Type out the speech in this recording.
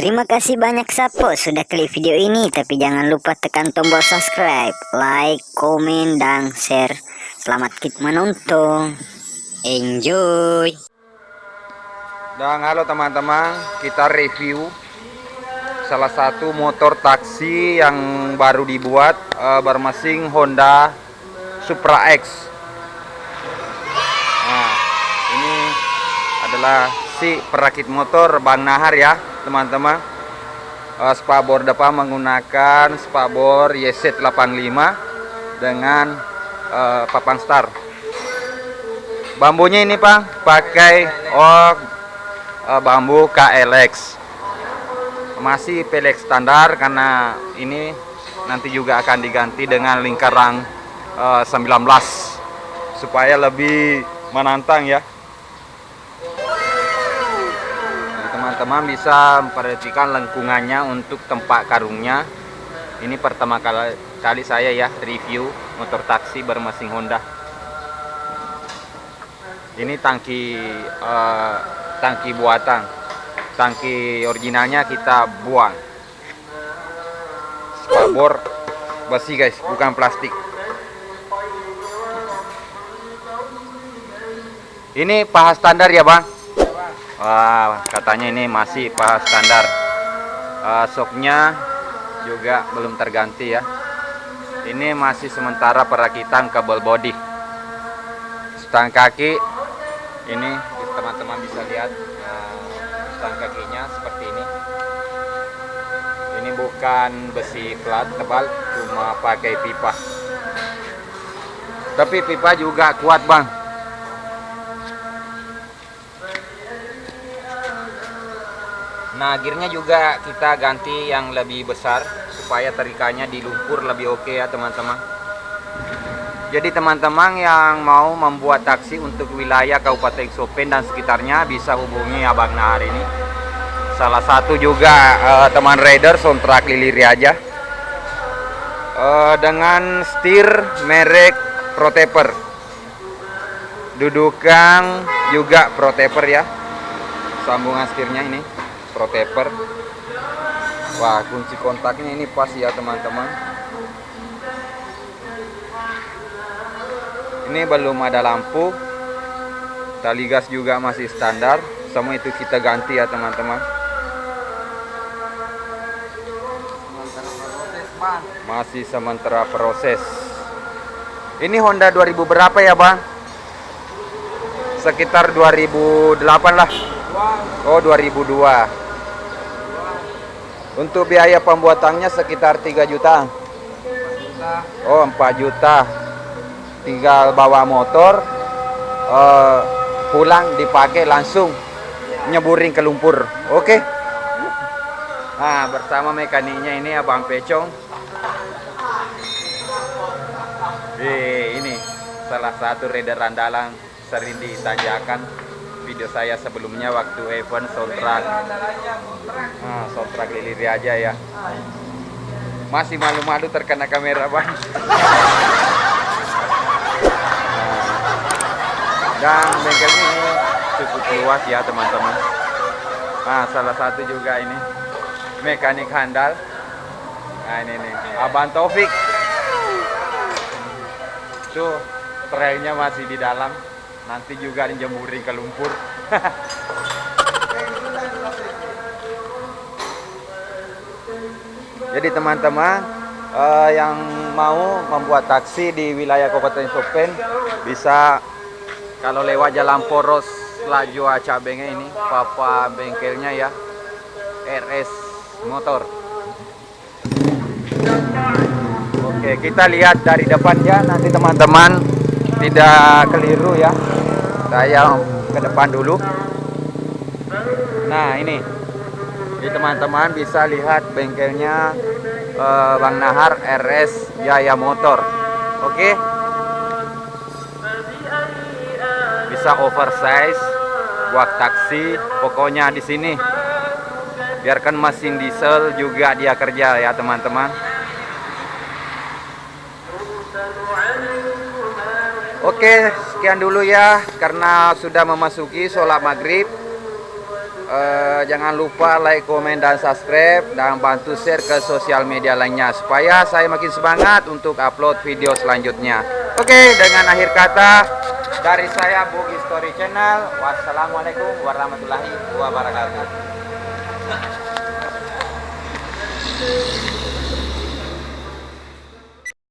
Terima kasih banyak Sapo sudah klik video ini, tapi jangan lupa tekan tombol subscribe, like, komen, dan share. Selamat menonton. Enjoy. Dan halo teman-teman, kita review salah satu motor taksi yang baru dibuat bermesin Honda Supra X. Nah, ini adalah si perakit motor Bang Nahar ya teman-teman. Spakbor depan menggunakan spakbor YZ85 dengan papan star. Bambunya ini Pak, pakai bambu KLX. Masih PLX standar karena ini nanti juga akan diganti dengan lingkaran 19 supaya lebih menantang ya. Teman-teman bisa memperhatikan lengkungannya untuk tempat karungnya. Ini pertama kali saya ya review motor taksi bermesin Honda. Ini tangki buatan. Tangki originalnya kita buang. Spakbor besi guys, bukan plastik. Ini paha standar ya Bang? Wah, katanya ini masih paha standar. Soknya juga belum terganti ya. Ini masih sementara perakitan kabel bodi. Stang kaki ini teman-teman bisa lihat stang kakinya seperti ini. Ini bukan besi plat tebal, cuma pakai pipa. Tapi pipa juga kuat Bang. Nah, gearnya juga kita ganti yang lebih besar supaya terikannya di lumpur lebih oke ya teman-teman. Jadi teman-teman yang mau membuat taksi untuk wilayah Kabupaten Sopen dan sekitarnya bisa hubungi Abang Nahar ini. Salah satu juga teman rider Sontrak Lili aja. Dengan setir merek Proteper. Dudukan juga Proteper ya. Sambungan setirnya ini Proteper. Wah, kunci kontaknya ini pas ya teman-teman. Ini belum ada lampu. Tali gas juga masih standar. Semua itu kita ganti ya teman-teman. Masih sementara proses. Ini Honda 2000 berapa ya Bang? Sekitar 2008 lah. Oh, 2002. Untuk biaya pembuatannya sekitar 3 juta. Oh, 4 juta. Tinggal bawa motor, pulang dipakai langsung nyeburin ke lumpur. Oke. Nah, bersama mekaniknya ini Abang Pecong. Ini salah satu rider andalan sering ditanyakan video saya sebelumnya waktu event Sontrak. Sontrak Lili aja ya. Masih malu-malu terkena kamera Bang. Dan bengkelnya ini cukup luas ya teman-teman. Nah, salah satu juga ini mekanik handal. Nah, ini nih Abang Taufik. Tuh trailnya masih di dalam. Nanti juga dijemurin ke lumpur. Jadi teman-teman yang mau membuat taksi di wilayah Kabupaten Sopen bisa, kalau lewat Jalan Poros Laju Acabengnya ini papa bengkelnya ya, RS Motor. Oke, kita lihat dari depannya nanti teman-teman tidak keliru ya. Saya ke depan dulu. Nah, ini. Jadi teman-teman bisa lihat bengkelnya Bang Nahar RS Jaya Motor. Oke. Bisa oversize buat taksi, pokoknya di sini. Biarkan mesin diesel juga dia kerja ya teman-teman. Oke, sekian dulu ya karena sudah memasuki sholat maghrib. Jangan lupa like, komen, dan subscribe, dan bantu share ke sosial media lainnya supaya saya makin semangat untuk upload video selanjutnya. Oke, dengan akhir kata dari saya Bugi Story Channel, wassalamualaikum warahmatullahi wabarakatuh.